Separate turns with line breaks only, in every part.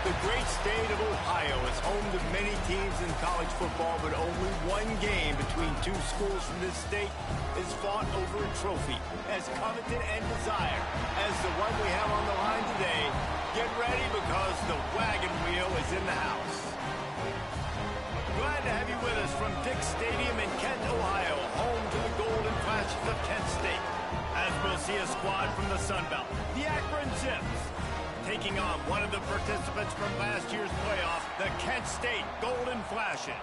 The great state of Ohio is home to many teams in college football, but only one game between two schools from this state is fought over a trophy as coveted and desired as the one we have on the line today. Get ready because the wagon wheel is in the house. Glad to have you with us from Dick's Stadium in Kent, Ohio, home to the Golden Flashes of Kent State. As we'll see a squad from the Sun Belt, the Akron Zips, taking on one of the participants from last year's playoff, the Kent State Golden Flashes.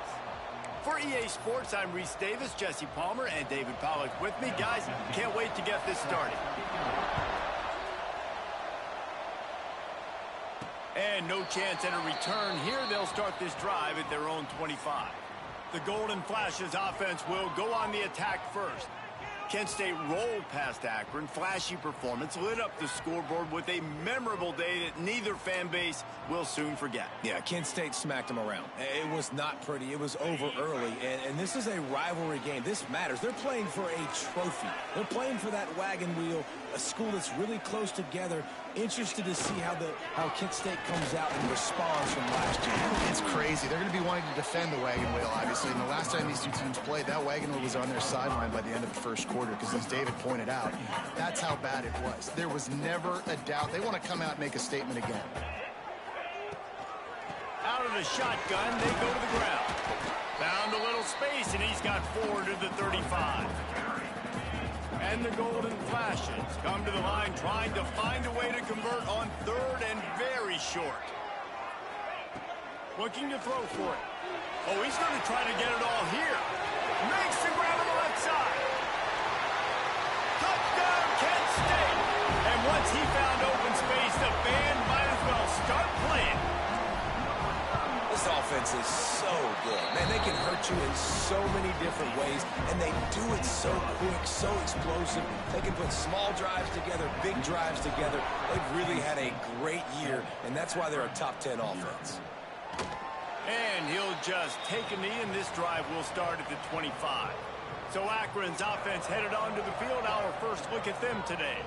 For EA Sports, I'm Reese Davis, Jesse Palmer, and David Pollack with me. Guys, can't wait to get this started. And no chance at a return here. They'll start this drive at their own 25. The Golden Flashes offense will go on the attack first. Kent State rolled past Akron. Flashy performance lit up the scoreboard with a memorable day that neither fan base will soon forget.
Yeah, Kent State smacked them around. It was not pretty. It was over early, and this is a rivalry game. This matters. They're playing for a trophy. They're playing for that wagon wheel, a school that's really close together. Interested to see how Kent State comes out and responds from last year.
It's crazy. They're going to be wanting to defend the wagon wheel, obviously. And the last time these two teams played, that wagon wheel was on their sideline by the end of the first quarter, because as David pointed out, that's how bad it was. There was never a doubt. They want to come out and make a statement again.
Out of the shotgun, they go to the ground. Found a little space, and he's got 4 to the 35. And the Golden Flashes come to the line trying to find a way to convert on 3rd and very short. Looking to throw for it. Oh, he's going to try to get it all here. Makes the grab on the left side. Touchdown, Kent State. And once he found open space, the band might as well start playing.
This offense is so good. Man, they can hurt you in so many different ways, and they do it so quick, so explosive. They can put small drives together, big drives together. They've really had a great year, and that's why they're a top 10 offense.
And he'll just take a knee, and this drive will start at the 25. So Akron's offense headed onto the field. Our first look at them today.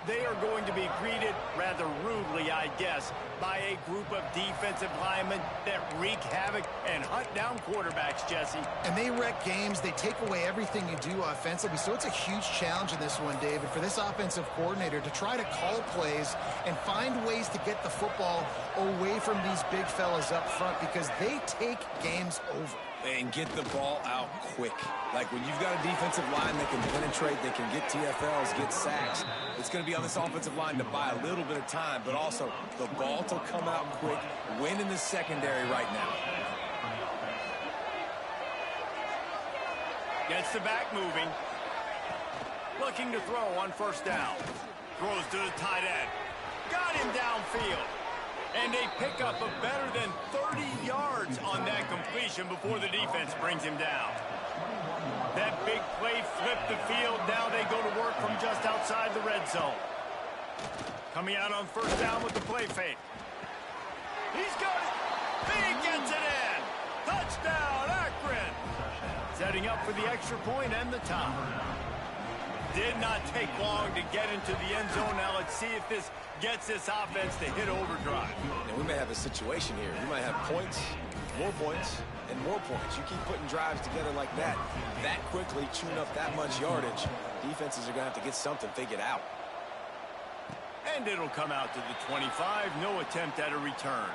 They are going to be greeted rather rudely, I guess, by a group of defensive linemen that wreak havoc and hunt down quarterbacks, Jesse.
And they wreck games. They take away everything you do offensively. So it's a huge challenge in this one, David, for this offensive coordinator to try to call plays and find ways to get the football away from these big fellas up front, because they take games over.
And get the ball out quick. Like when you've got a defensive line that can penetrate, they can get TFLs, get sacks, it's going to be on this offensive line to buy a little bit of time, but also the ball to come out quick, win in the secondary right now.
Gets the back moving. Looking to throw on 1st down. Throws to the tight end. Got him downfield. And a pickup of better than 30 yards on that completion before the defense brings him down. That big play flipped the field. Now they go to work from just outside the red zone. Coming out on 1st down with the play fake. He's got it. He gets it in. Touchdown, Akron. Setting up for the extra point and the tie. Did not take long to get into the end zone. Now let's see if this gets this offense to hit overdrive.
And we may have a situation here. You might have points, and more points. You keep putting drives together like that quickly, chewing up that much yardage, defenses are going to have to get something figured out.
And it'll come out to the 25. No attempt at a return.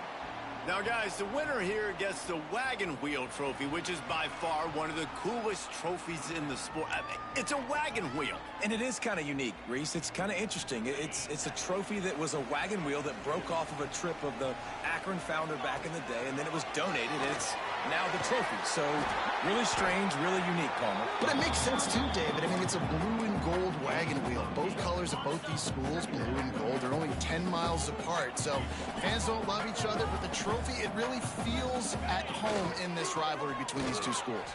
Now, guys, the winner here gets the wagon wheel trophy, which is by far one of the coolest trophies in the sport. I mean, it's a wagon wheel.
And it is kind of unique, Reese. It's kind of interesting. It's a trophy that was a wagon wheel that broke off of a trip of the Akron founder back in the day, and then it was donated, and it's now the trophy. So really strange, really unique, Palmer.
But it makes sense, too, David. I mean, it's a blue and gold wagon wheel. Both colors of both these schools, blue and gold, are only 10 miles apart. So fans don't love each other, but the trophy, it really feels at home in this rivalry between these two schools.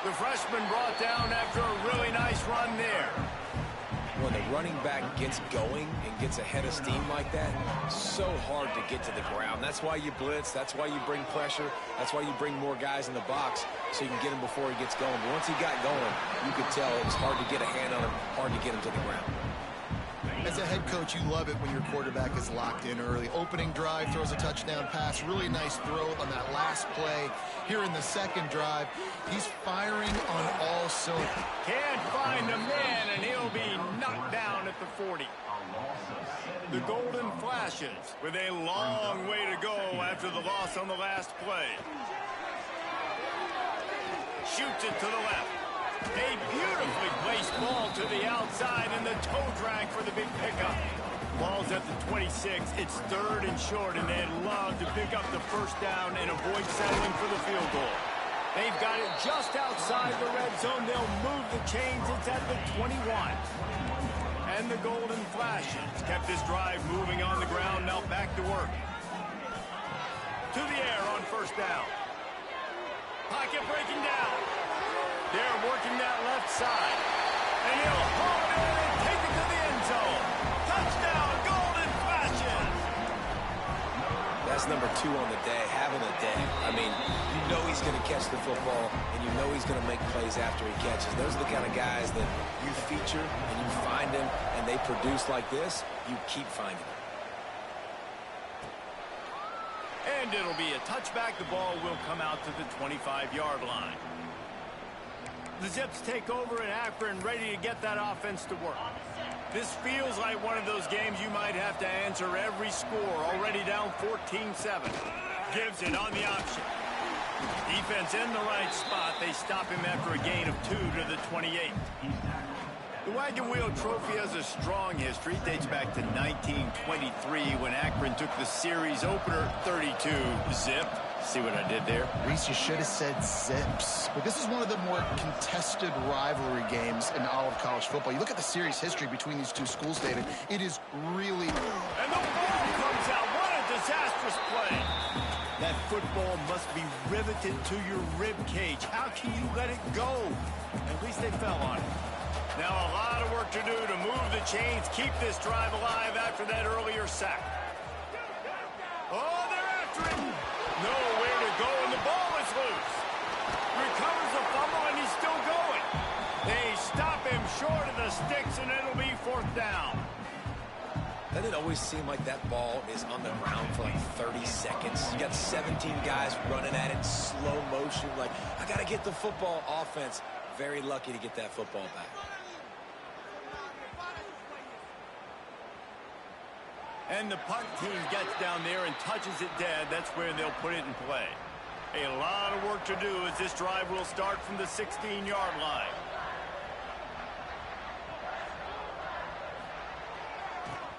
The freshman brought down after a really nice run there.
When the running back gets going and gets ahead of steam like that, so hard to get to the ground. That's why you blitz. That's why you bring pressure. That's why you bring more guys in the box so you can get him before he gets going. But once he got going, you could tell it was hard to get a hand on him, hard to get him to the ground.
As a head coach, you love it when your quarterback is locked in early. Opening drive, throws a touchdown pass. Really nice throw on that last play. Here in the second drive, he's firing on all cylinders.
Can't find the man, and he'll be knocked down at the 40. The Golden Flashes with a long way to go after the loss on the last play. Shoots it to the left. A beautifully placed ball to the outside, and the toe drag for the big pickup. Ball's at the 26. It's 3rd and short, and they'd love to pick up the first down and avoid settling for the field goal. They've got it just outside the red zone. They'll move the chains. It's at the 21. And the Golden Flashes kept this drive moving on the ground. Now back to work. To the air on first down. Pocket breaking down. They're working that left side. And he'll haul it in and take it to the end zone. Touchdown, Golden Flashes!
That's number 2 on the day, having a day. I mean, you know he's going to catch the football, and you know he's going to make plays after he catches. Those are the kind of guys that you feature, and you find them, and they produce like this, you keep finding them.
And it'll be a touchback. The ball will come out to the 25-yard line. The Zips take over in Akron, ready to get that offense to work. This feels like one of those games you might have to answer every score. Already down 14-7. Gives it on the option. Defense in the right spot. They stop him after a gain of 2 to the 28. The Wagon Wheel Trophy has a strong history. It dates back to 1923 when Akron took the series opener 32-zip. See what I did there?
Reese, you should have said Zips. But this is one of the more contested rivalry games in all of college football. You look at the series history between these two schools, David. It is really...
And the ball comes out. What a disastrous play. That football must be riveted to your rib cage. How can you let it go? At least they fell on it. Now a lot of work to do to move the chains, keep this drive alive after that earlier sack. Oh, they're after him. Nowhere to go, and the ball is loose. Recovers the fumble, and he's still going. They stop him short of the sticks, and it'll be 4th down.
Doesn't it always seem like that ball is on the ground for like 30 seconds? You got 17 guys running at it in slow motion. Like, I got to get the football. Offense, very lucky to get that football back.
And the punt team gets down there and touches it dead. That's where they'll put it in play. A lot of work to do as this drive will start from the 16-yard line.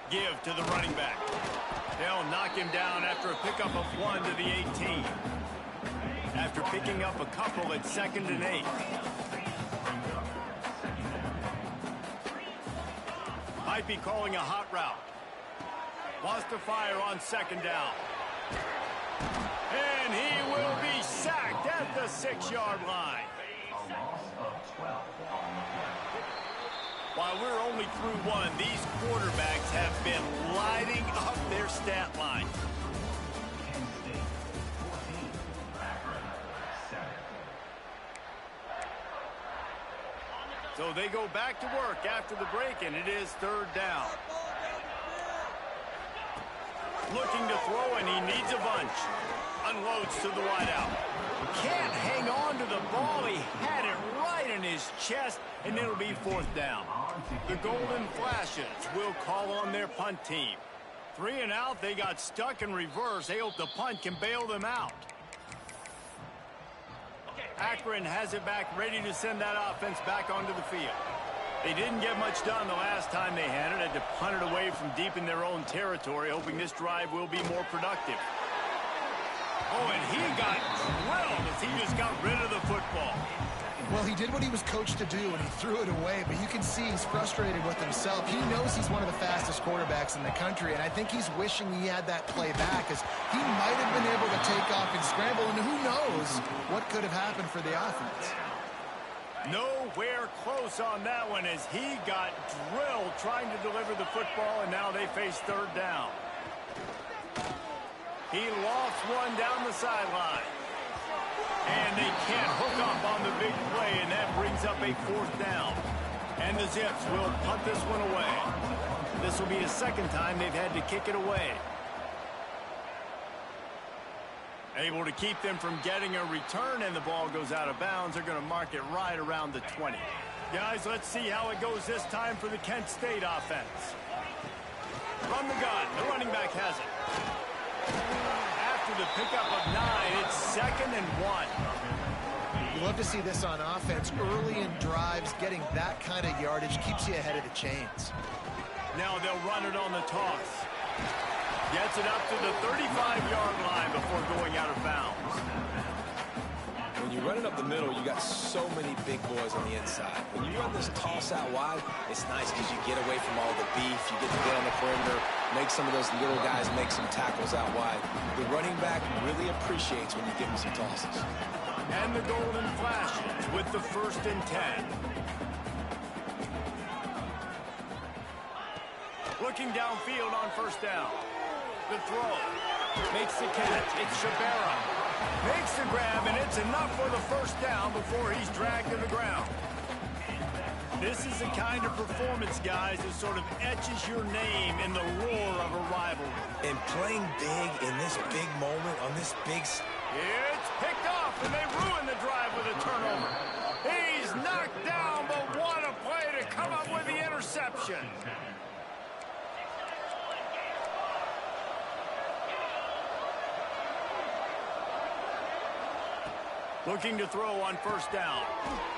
Give to the running back. They'll knock him down after a pickup of 1 to the 18. After picking up a couple at 2nd and 8. Might be calling a hot route. Wants to fire on 2nd down. And he will be sacked at the 6-yard line. While we're only through 1, these quarterbacks have been lighting up their stat line. So they go back to work after the break, and it is 3rd down. Looking to throw, and he needs a bunch. Unloads to the wideout. Can't hang on to the ball. He had it right in his chest, and it'll be 4th down. The Golden Flashes will call on their punt team. 3 and out. They got stuck in reverse. They hope the punt can bail them out. Akron has it back, ready to send that offense back onto the field. They didn't get much done the last time they had it. Had to punt it away from deep in their own territory, hoping this drive will be more productive. Oh, and he got drilled as he just got rid of the football.
Well, he did what he was coached to do, and he threw it away, but you can see he's frustrated with himself. He knows he's one of the fastest quarterbacks in the country, and I think he's wishing he had that play back, as he might have been able to take off and scramble, and who knows what could have happened for the offense.
Nowhere close on that one as he got drilled trying to deliver the football, and now they face 3rd down. He lost one down the sideline. And they can't hook up on the big play, and that brings up a 4th down. And the Zips will punt this one away. This will be the second time they've had to kick it away. Able to keep them from getting a return, and the ball goes out of bounds. They're going to mark it right around the 20. Guys, let's see how it goes this time for the Kent State offense. From the gun, the running back has it. After the pickup of 9, it's 2nd and 1.
You love to see this on offense. Early in drives, getting that kind of yardage keeps you ahead of the chains.
Now they'll run it on the toss. Gets it up to the 35-yard line before going out of bounds.
When you run it up the middle, you got so many big boys on the inside. When you run this toss out wide, it's nice because you get away from all the beef. You get to get on the perimeter, make some of those little guys make some tackles out wide. The running back really appreciates when you give him some tosses.
And the golden flashes with the 1st and 10. Looking downfield on 1st down. The throw. Makes the catch. It's Shabera. Makes the grab, and it's enough for the 1st down before he's dragged to the ground. This is the kind of performance, guys, that sort of etches your name in the roar of a rivalry.
And playing big in this big moment on this big...
It's picked off, and they ruin the drive with a turnover. He's knocked down, but what a play to come up with the interception. Looking to throw on 1st down.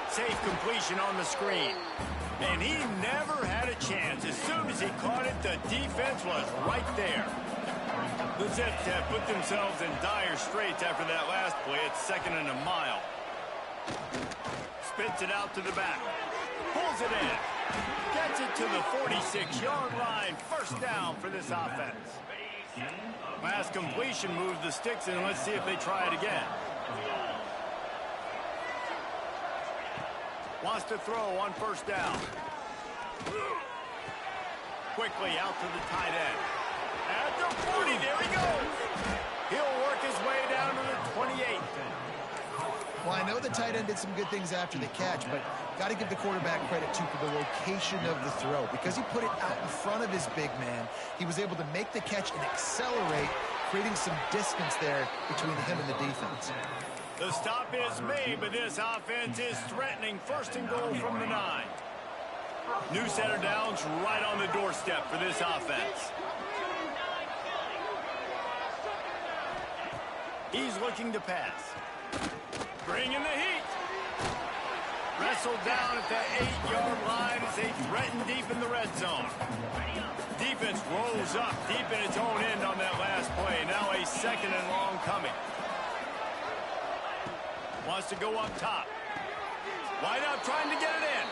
Safe completion on the screen. And he never had a chance. As soon as he caught it, the defense was right there. The Zips have put themselves in dire straits after that last play. It's 2nd and a mile. Spits it out to the back. Pulls it in. Gets it to the 46-yard line. 1st down for this offense. Last completion moves the sticks in. Let's see if they try it again. Wants to throw on 1st down. Quickly out to the tight end. At the 40, there he goes. He'll work his way down to the 28.
Well, I know the tight end did some good things after the catch, but got to give the quarterback credit, too, for the location of the throw. Because he put it out in front of his big man, he was able to make the catch and accelerate, creating some distance there between him and the defense.
The stop is made, but this offense is threatening 1st and goal from the 9. New set of downs right on the doorstep for this offense. He's looking to pass. Bringing the heat. Wrestled down at the 8-yard line as they threaten deep in the red zone. Defense rolls up deep in its own end on that last play. Now a 2nd and long coming. Wants to go up top. Wide out trying to get it in.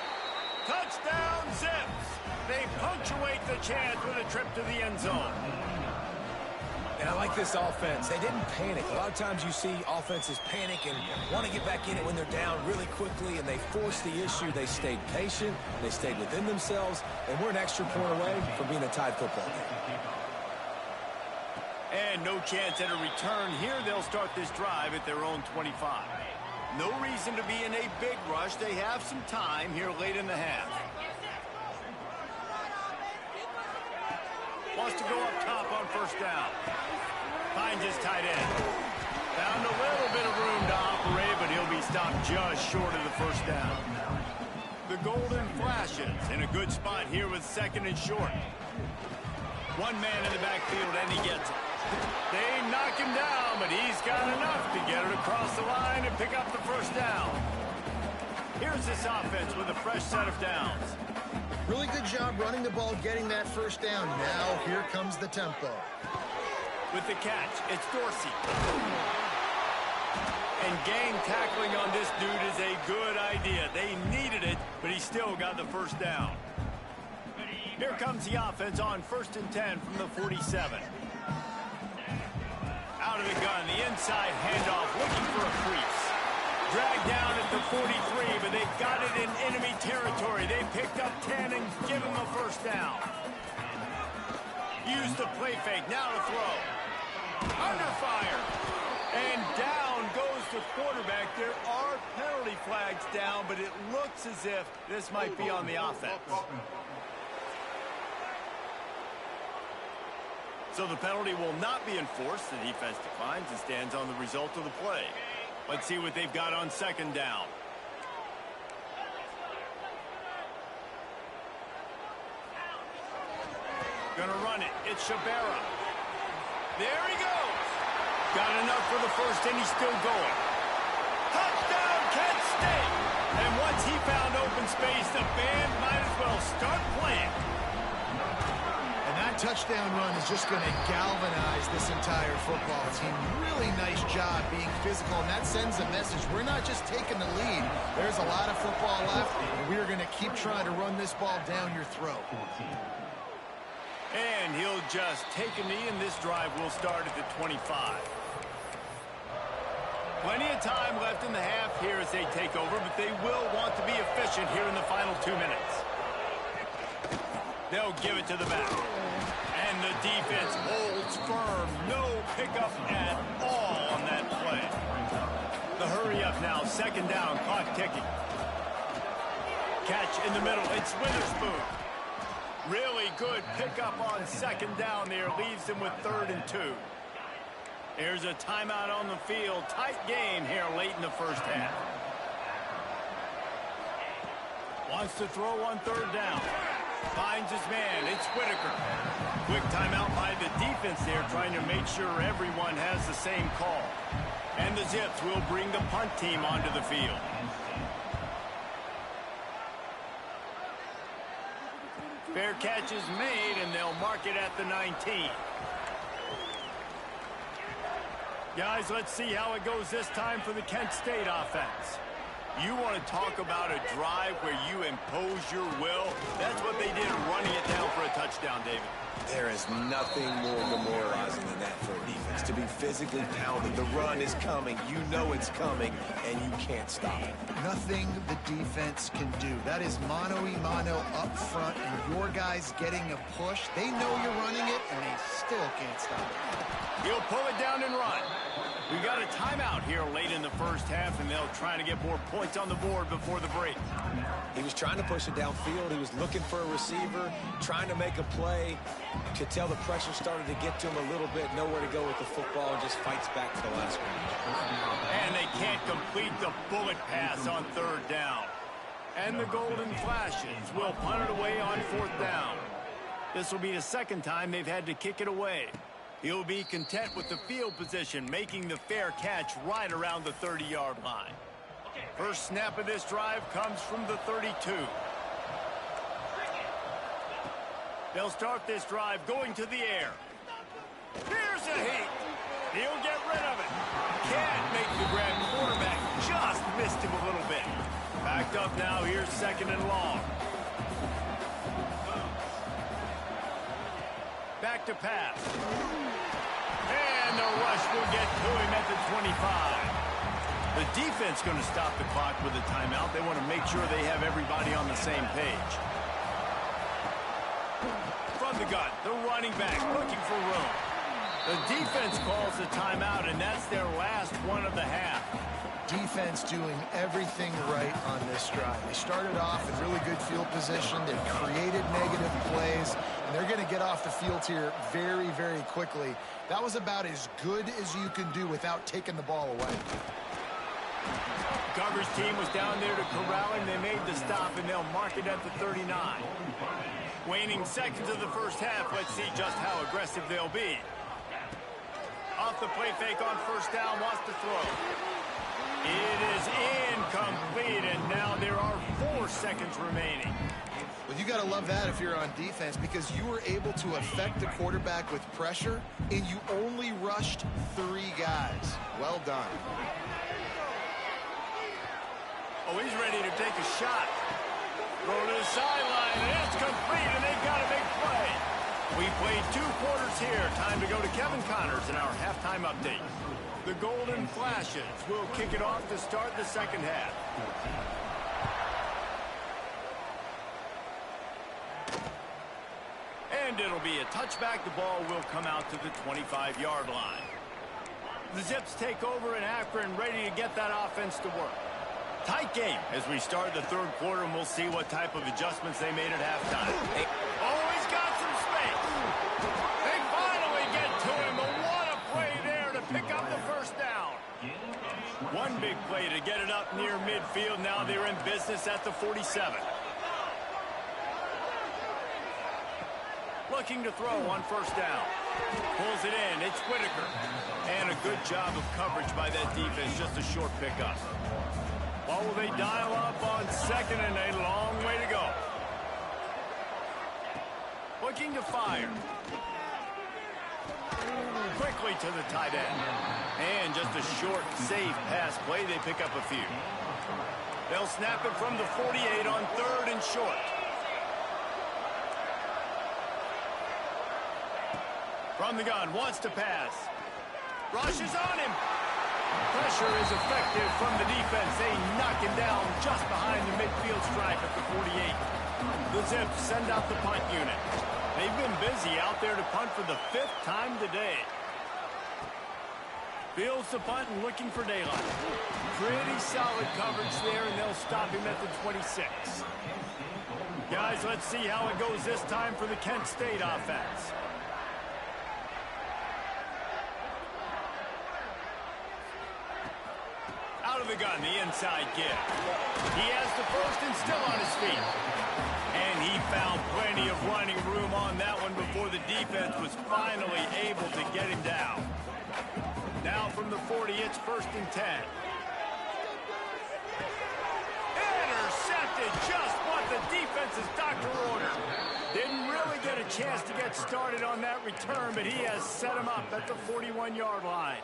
Touchdown Zips. They punctuate the chance with a trip to the end zone.
And I like this offense. They didn't panic. A lot of times you see offenses panic and want to get back in it when they're down really quickly, and they forced the issue. They stayed patient. They stayed within themselves, and we're an extra point away from being a tied football game.
And no chance at a return here. They'll start this drive at their own 25. No reason to be in a big rush. They have some time here late in the half. Wants to go up top on 1st down. Finds his tight end. Found a little bit of room to operate, but he'll be stopped just short of the 1st down. The golden flashes in a good spot here with 2nd and short. One man in the backfield, and he gets it. They knock him down, but he's got enough to get it across the line and pick up the 1st down. Here's this offense with a fresh set of downs.
Really good job running the ball, getting that 1st down. Now here comes the tempo.
With the catch, it's Dorsey. And gang tackling on this dude is a good idea. They needed it, but he still got the 1st down. Here comes the offense on 1st and 10 from the 47. Out of the gun, the inside handoff, looking for a crease. Dragged down at the 43, but they got it in enemy territory. They picked up 10 and give him a 1st down. Use the play fake, now to throw. Under fire. And down goes the quarterback. There are penalty flag's down, but it looks as if this might be on the offense. So the penalty will not be enforced. The defense declines and stands on the result of the play. Let's see what they've got on second down. Gonna run it. It's Shabera. There he goes. Got enough for the first, and he's still going. Touchdown, Kent State. And once he found open space, the band might as well start playing.
And that touchdown run is just going to galvanize this entire football team. Really nice job being physical, and that sends a message. We're not just taking the lead. There's a lot of football left, and we're going to keep trying to run this ball down your throat.
And he'll just take a knee, and this drive will start at the 25. Plenty of time left in the half here as they take over, but they will want to be efficient here in the final 2 minutes. They'll give it to the back. And the defense holds firm. No pickup at all on that play. The hurry up now. Second down. Clock ticking. Catch in the middle. It's Witherspoon. Really good pickup on second down there. Leaves them with 3rd and 2. There's a timeout on the field. Tight game here late in the first half. Wants to throw on 3rd down. Finds his man. It's Whitaker. Quick timeout by the defense there, trying to make sure everyone has the same call. And the Zips will bring the punt team onto the field. Fair catch is made, and they'll mark it at the 19. Guys, let's see how it goes this time for the Kent State offense. You want to talk about a drive where you impose your will? That's what they did, running it down for a touchdown, David.
There is nothing more demoralizing than that for a defense. To be physically pounded. The run is coming. You know it's coming, and you can't stop it.
Nothing the defense can do. That is mano-a-mano up front, and your guys getting a push. They know you're running it, and they still can't stop it.
He'll pull it down and run. We got a timeout here late in the first half, and they'll try to get more points on the board before the break.
He was trying to push it downfield. He was looking for a receiver, trying to make a play. You could tell the pressure started to get to him a little bit. Nowhere to go with the football, and just fights back to the last one.
And they can't complete the bullet pass on 3rd down. And the Golden Flashes will punt it away on 4th down. This will be the second time they've had to kick it away. He'll be content with the field position, making the fair catch right around the 30-yard line. First snap of this drive comes from the 32. They'll start this drive going to the air. Here's a heat. He'll get rid of it. Can't make the grab. Quarterback just missed him a little bit. Backed up now. Here's 2nd and long. Back to pass. And the rush will get to him at the 25. The defense going to stop the clock with a timeout. They want to make sure they have everybody on the same page. From the gun, the running back looking for room. The defense calls the timeout, and that's their last one of the half.
Defense doing everything right on this drive. They started off in really good field position. They created negative plays, and they're going to get off the field here very, very quickly. That was about as good as you can do without taking the ball away.
Coverage team was down there to corral him. They made the stop, and they'll mark it at the 39. Waning seconds of the first half. Let's see just how aggressive they'll be. Off the play fake on 1st down, wants to throw. It is incomplete, and now there are 4 seconds remaining.
Well, you got to love that if you're on defense, because you were able to affect the quarterback with pressure, and you only rushed 3 guys. Well done.
Oh, he's ready to take a shot. Throw to the sideline, and it's complete, and they've got a big play. We played 2 quarters here. Time to go to Kevin Connors in our halftime update. The Golden Flashes will kick it off to start the second half. And it'll be a touchback. The ball will come out to the 25-yard line. The Zips take over in Akron, ready to get that offense to work. Tight game as we start the third quarter, and we'll see what type of adjustments they made at halftime. Oh, he's got some space. They finally get to him, but what a play there to pick up the first down. One big play to get it up near midfield. Now they're in business at the 47. Looking to throw on first down. Pulls it in. It's Whitaker. And a good job of coverage by that defense. Just a short pickup. What will they dial up on second, and a long way to go. Looking to fire. Quickly to the tight end. And just a short, safe pass play. They pick up a few. They'll snap it from the 48 on third and short. From the gun, wants to pass. Rushes on him. Pressure is effective from the defense. They knock him down just behind the midfield stripe at the 48. The Zips send out the punt unit. They've been busy out there to punt for the 5th time today. Fields the punt and looking for daylight. Pretty solid coverage there, and they'll stop him at the 26. Guys, let's see how it goes this time for the Kent State offense. Out of the gun, the inside give. He has the first and still on his feet. And he found plenty of running room on that one before the defense was finally able to get him down. Now from the 40, it's first and 10. Intercepted, just what the defense's doctor ordered. Didn't really get a chance to get started on that return, but he has set him up at the 41-yard line.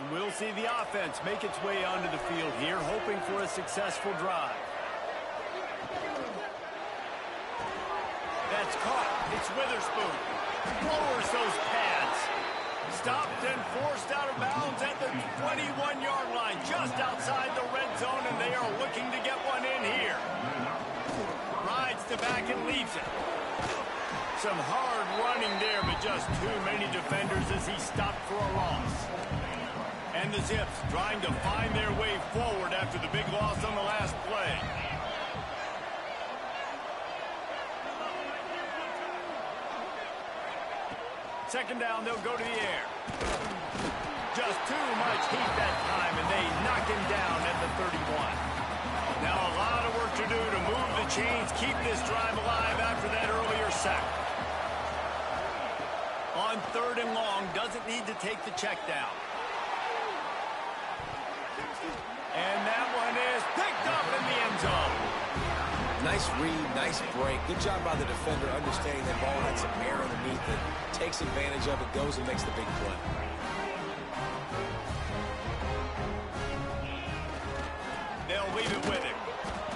And we'll see the offense make its way onto the field here, hoping for a successful drive. That's caught. It's Witherspoon. Lowers those pads. Stopped and forced out of bounds at the 21-yard line, just outside the red zone, and they are looking to get one in here. Rides the back and leaves it. Some hard running there, but just too many defenders as he stopped for a loss. And the Zips trying to find their way forward after the big loss on the last play. Second down, they'll go to the air. Just too much heat that time, and they knock him down at the 31. Now a lot of work to do to move the chains, keep this drive alive after that earlier sack. On third and long, doesn't need to take the check down. And that one is picked up in the end zone.
Nice read, nice break. Good job by the defender understanding that ball had some air underneath it. Takes advantage of it, goes and makes the big play.
They'll leave it with him.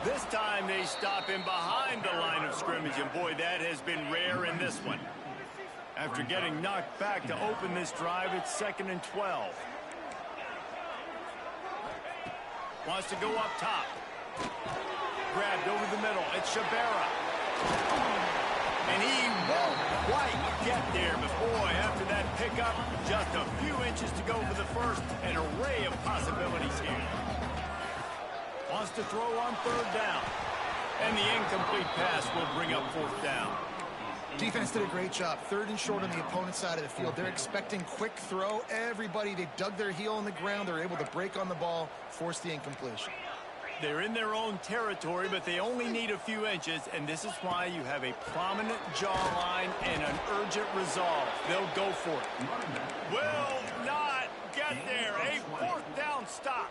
This time they stop him behind the line of scrimmage, and boy, that has been rare in this one. After getting knocked back to open this drive, it's second and 12. Wants to go up top. Grabbed over the middle. It's Shabera. And he won't quite get there. But boy, after that pickup, just a few inches to go for the first. An array of possibilities here. Wants to throw on third down. And the incomplete pass will bring up fourth down.
Defense did a great job. Third and short on the opponent's side of the field. They're expecting quick throw. Everybody, they dug their heel in the ground. They're able to break on the ball, force the incompletion.
They're in their own territory, but they only need a few inches, and this is why you have a prominent jawline and an urgent resolve. They'll go for it. Will not get there. A fourth down stop.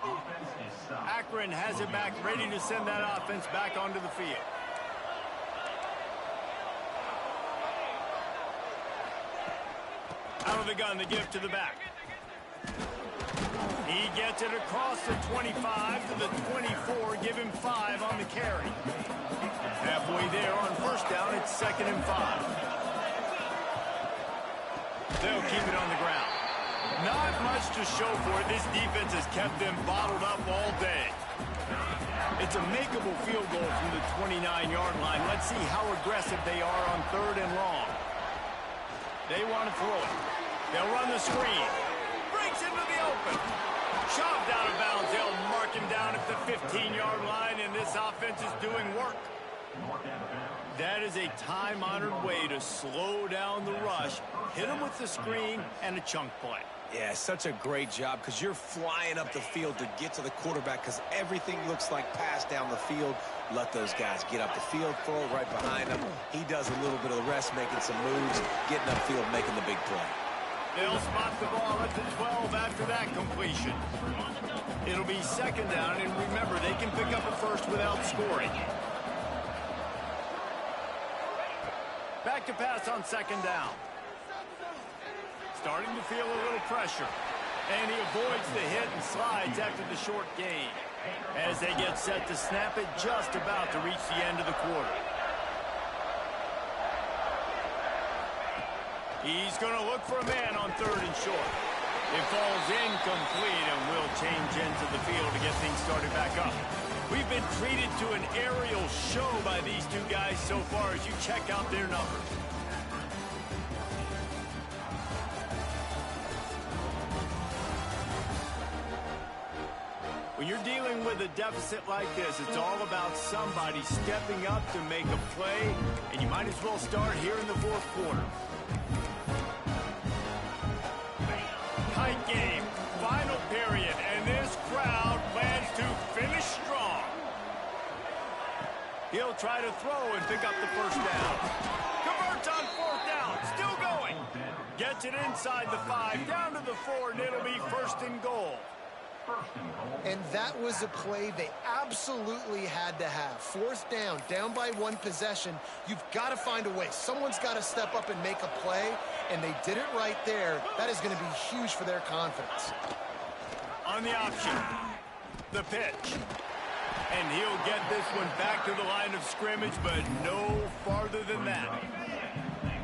Akron has it back, ready to send that offense back onto the field. Out of the gun, the give to the back. He gets it across the 25 to the 24. Give him 5 on the carry. Halfway there on first down, it's second and 5. They'll keep it on the ground. Not much to show for it. This defense has kept them bottled up all day. It's a makeable field goal from the 29-yard line. Let's see how aggressive they are on third and long. They want to throw it. They'll run the screen. Breaks into the open. Shoved out of bounds. They'll mark him down at the 15-yard line, and this offense is doing work. That is a time-honored way to slow down the rush, hit them with the screen, and a chunk play.
Yeah, such a great job because you're flying up the field to get to the quarterback because everything looks like pass down the field. Let those guys get up the field, throw it right behind him. He does a little bit of the rest, making some moves, getting upfield, making the big play.
They'll spot the ball at the 12 after that completion. It'll be second down, and remember, they can pick up a first without scoring. Back to pass on second down. Starting to feel a little pressure. And he avoids the hit and slides after the short gain. As they get set to snap it, just about to reach the end of the quarter. He's going to look for a man on third and short. It falls incomplete and will change ends of the field to get things started back up. We've been treated to an aerial show by these two guys so far as you check out their numbers. When you're dealing with a deficit like this, it's all about somebody stepping up to make a play, and you might as well start here in the fourth quarter. Tight game, final period, and this crowd plans to finish strong. He'll try to throw and pick up the first down. Converts on fourth down, still going. Gets it inside the 5, down to the 4, and it'll be first and goal.
And that was a play they absolutely had to have. Fourth down, down by one possession. You've got to find a way. Someone's got to step up and make a play, and they did it right there. That is going to be huge for their confidence.
On the option, the pitch. And he'll get this one back to the line of scrimmage, but no farther than that.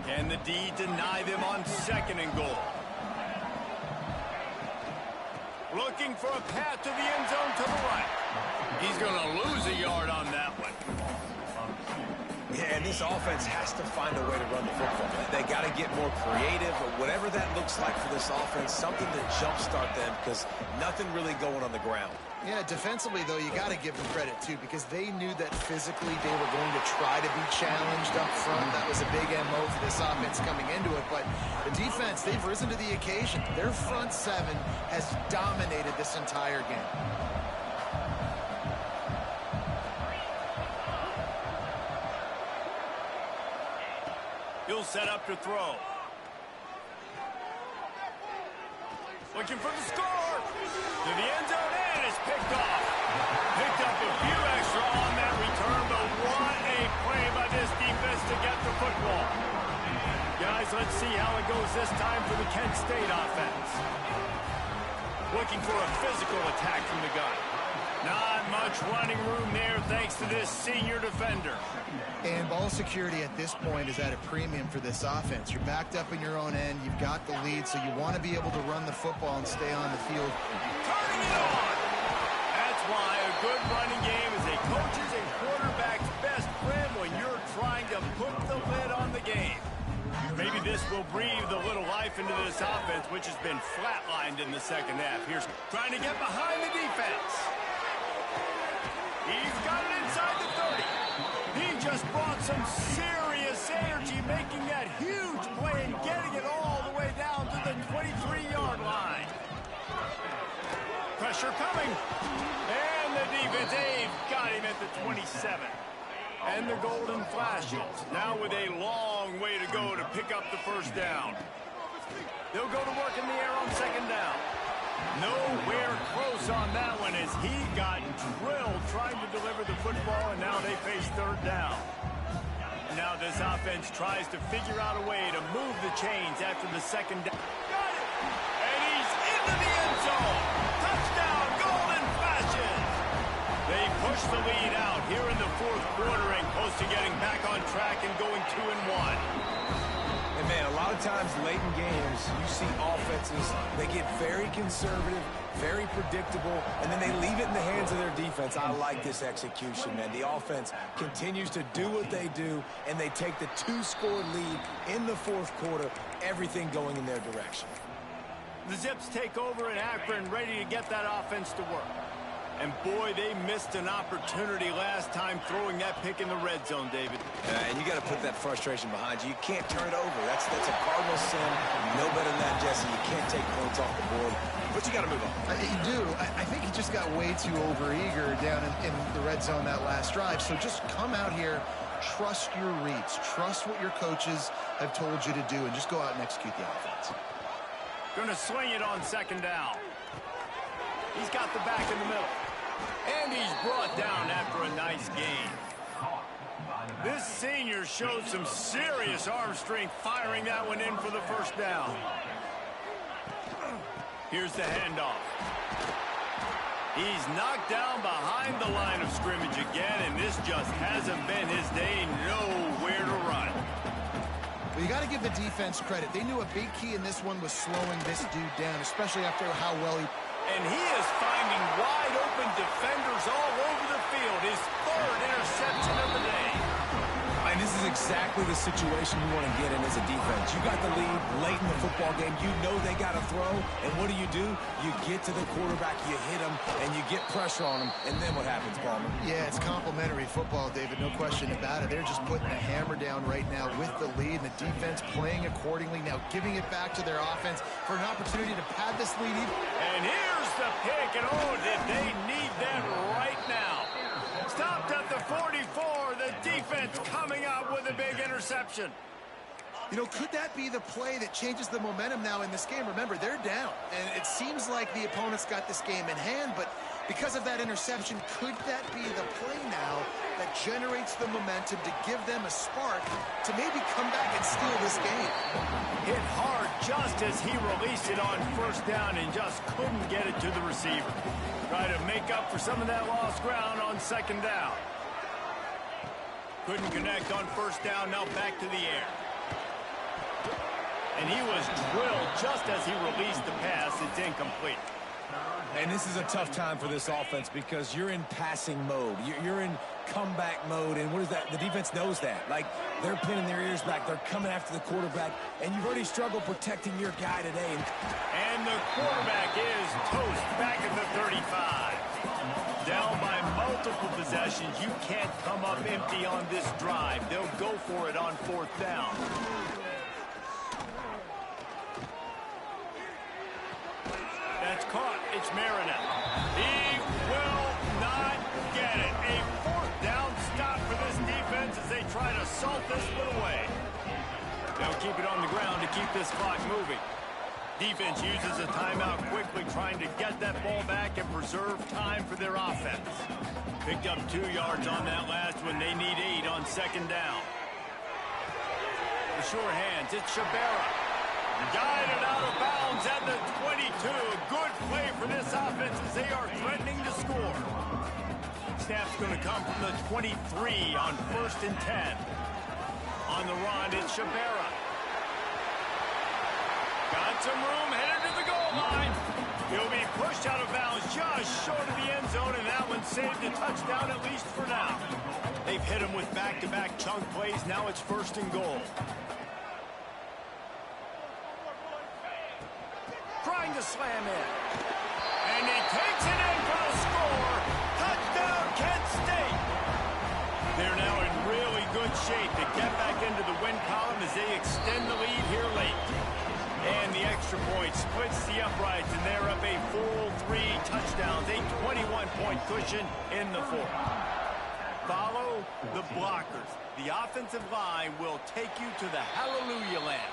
Can the D deny them on second and goal? Looking for a path to the end zone to the right. He's going to lose a yard on that one.
Yeah, and this offense has to find a way to run the football. They got to get more creative, or whatever that looks like for this offense, something to jumpstart them because nothing really going on the ground.
Yeah, defensively, though, you got to give them credit, too, because they knew that physically they were going to try to be challenged up front. That was a big MO for this offense coming into it. But the defense, they've risen to the occasion. Their front seven has dominated this entire game.
He'll set up to throw. Looking for the score. To the end zone, and it's picked off. Picked up a few extra on that return, but what a play by this defense to get the football. Guys, let's see how it goes this time for the Kent State offense. Looking for a physical attack from the gun. Not much running room there thanks to this senior defender.
And ball security at this point is at a premium for this offense. You're backed up in your own end. You've got the lead, so you want to be able to run the football and stay on the field.
Turning it on. That's why a good running game is a coach's and quarterback's best friend when you're trying to put the lid on the game. Maybe this will breathe a little life into this offense, which has been flatlined in the second half. Here's trying to get behind the defense. He's got it inside the 30. He just brought some serious energy, making that huge play and getting it all the way down to the 23-yard line. Pressure coming. And the defense, they've got him at the 27. And the golden flashes. Now with a long way to go to pick up the first down. They'll go to work in the air on second down. Nowhere close on that one as he got drilled trying to deliver the football, and now they face third down. Now this offense tries to figure out a way to move the chains after the second down. Got it! And he's into the end zone. Touchdown, golden flashes. They push the lead out here in the fourth quarter and close to getting back on track and going 2-1.
And, man, a lot of times late in games, you see offenses, they get very conservative, very predictable, and then they leave it in the hands of their defense. I like this execution, man. The offense continues to do what they do, and they take the 2-score lead in the fourth quarter, everything going in their direction.
The Zips take over in Akron, ready to get that offense to work. And boy, they missed an opportunity last time throwing that pick in the red zone, David.
And you got to put that frustration behind you. You can't turn it over. That's a cardinal sin. You know better than that, Jesse. You can't take points off the board. But you got to move on.
You do. I think he just got way too overeager down in the red zone that last drive. So just come out here, trust your reads, trust what your coaches have told you to do, and just go out and execute the offense.
Going to swing it on second down. He's got the back in the middle. And he's brought down after a nice gain. This senior showed some serious arm strength firing that one in for the first down. Here's the handoff. He's knocked down behind the line of scrimmage again, and this just hasn't been his day. Nowhere to run.
Well, you got to give the defense credit. They knew a big key in this one was slowing this dude down, especially after how well he...
And he is finding wide-open defenders all over the field. His third interception of the day.
And this is exactly the situation you want to get in as a defense. You got the lead late in the football game. You know they got to throw. And what do? You get to the quarterback, you hit him, and you get pressure on him. And then what happens, Palmer?
Yeah, it's complimentary football, David. No question about it. They're just putting the hammer down right now with the lead. And the defense playing accordingly. Now giving it back to their offense for an opportunity to pad this lead.
And here's the pick. And oh, did they need that right now. Stopped at the 44. The defense coming out with a big interception.
You know, could that be the play that changes the momentum now in this game? Remember, they're down, and it seems like the opponent's got this game in hand, but because of that interception, could that be the play now that generates the momentum to give them a spark to maybe come back and steal this game?
Hit hard just as he released it on first down and just couldn't get it to the receiver. Try to make up for some of that lost ground on second down. Couldn't connect on first down, now back to the air. And he was drilled just as he released the pass. It's incomplete.
And this is a tough time for this offense because you're in passing mode. You're in comeback mode, and what is that? The defense knows that. Like, they're pinning their ears back. They're coming after the quarterback, and you've already struggled protecting your guy today.
And the quarterback is toast back at the 35. Down by multiple possessions. You can't come up empty on this drive. They'll go for it on fourth down. That's caught. It's Marinette. He will not get it. A fourth down stop for this defense as they try to salt this one away. They'll keep it on the ground to keep this clock moving. Defense uses a timeout quickly, trying to get that ball back and preserve time for their offense. Picked up 2 yards on that last one. They need 8 on second down. The sure hands. It's Shabera. Guided out of bounds at the 22. Good play for this offense as they are threatening to score. Snap's going to come from the 23 on first and 10. On the run, it's Shabera. Got some room, headed to the goal line. He'll be pushed out of bounds just short of the end zone, and that one saved a touchdown at least for now. They've hit him with back-to-back chunk plays. Now it's first and goal. Trying to slam in. And he takes it in for the score. Touchdown, Kent State. They're now in really good shape to get back into the win column as they extend the lead here late. And the extra point splits the uprights, and they're up a full 3 touchdowns, a 21-point cushion in the fourth. Follow the blockers. The offensive line will take you to the hallelujah land.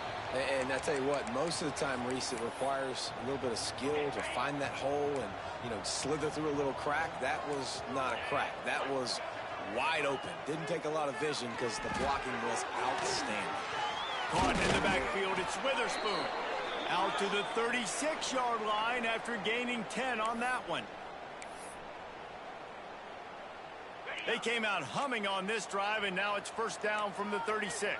And I tell you what, most of the time, Reese, it requires a little bit of skill to find that hole and, you know, slither through a little crack. That was not a crack. That was wide open. Didn't take a lot of vision because the blocking was outstanding.
Caught in the backfield, it's Witherspoon. Out to the 36-yard line after gaining 10 on that one. They came out humming on this drive, and now it's first down from the 36.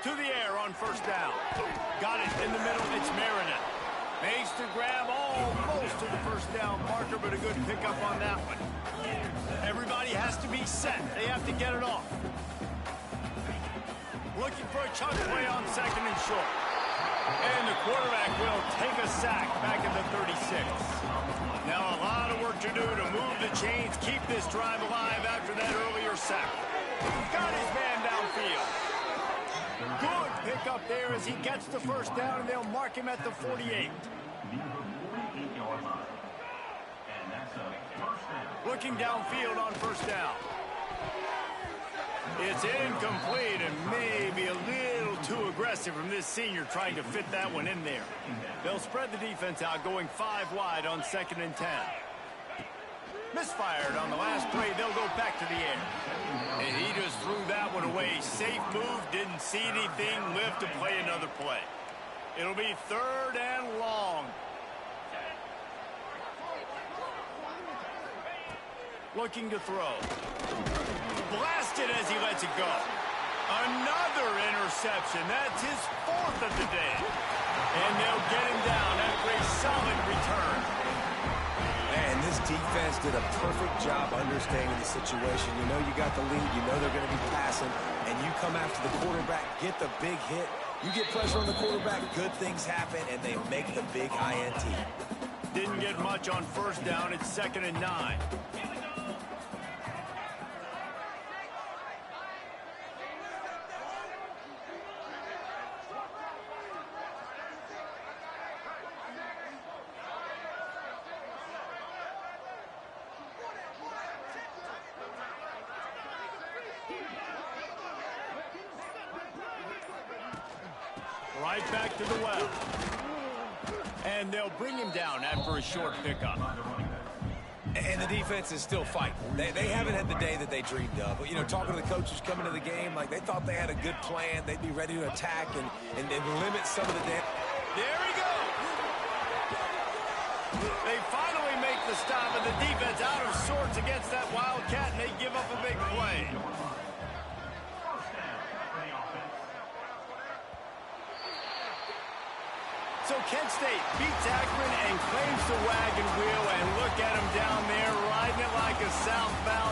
To the air on first down. Got it in the middle, it's Marinette. Makes the grab almost to the first down marker, but a good pickup on that one. Everybody has to be set. They have to get it off. Looking for a chunk play on second and short. And the quarterback will take a sack back at the 36. Now a lot of work to do to move the chains, keep this drive alive after that earlier sack. Got his man downfield. Good pickup there as he gets the first down, and they'll mark him at the 48. Looking downfield on first down. It's incomplete and maybe a little too aggressive from this senior trying to fit that one in there. They'll spread the defense out, going 5 wide on 2nd and 10. Misfired on the last play. They'll go back to the air. And he just threw that one away. Safe move, didn't see anything, lived to play another play. It'll be 3rd and long. Looking to throw. Blasted as he lets it go. Another interception. That's his 4th of the day. And they'll get him down after a solid return.
Man, this defense did a perfect job understanding the situation. You know you got the lead. You know they're going to be passing. And you come after the quarterback, get the big hit. You get pressure on the quarterback, good things happen, and they make the big INT.
Didn't get much on first down. It's 2nd and 9. Right back to the well. And they'll bring him down after a short pickup.
And the defense is still fighting. They haven't had the day that they dreamed of. But, you know, talking to the coaches coming to the game, like they thought they had a good plan. They'd be ready to attack and limit some of the damage.
There he goes. They finally make the stop, and the defense out of sorts against that Wildcat, and they give up a big play. So Kent State beats Akron and claims the wagon wheel, and look at him down there riding it like a southbound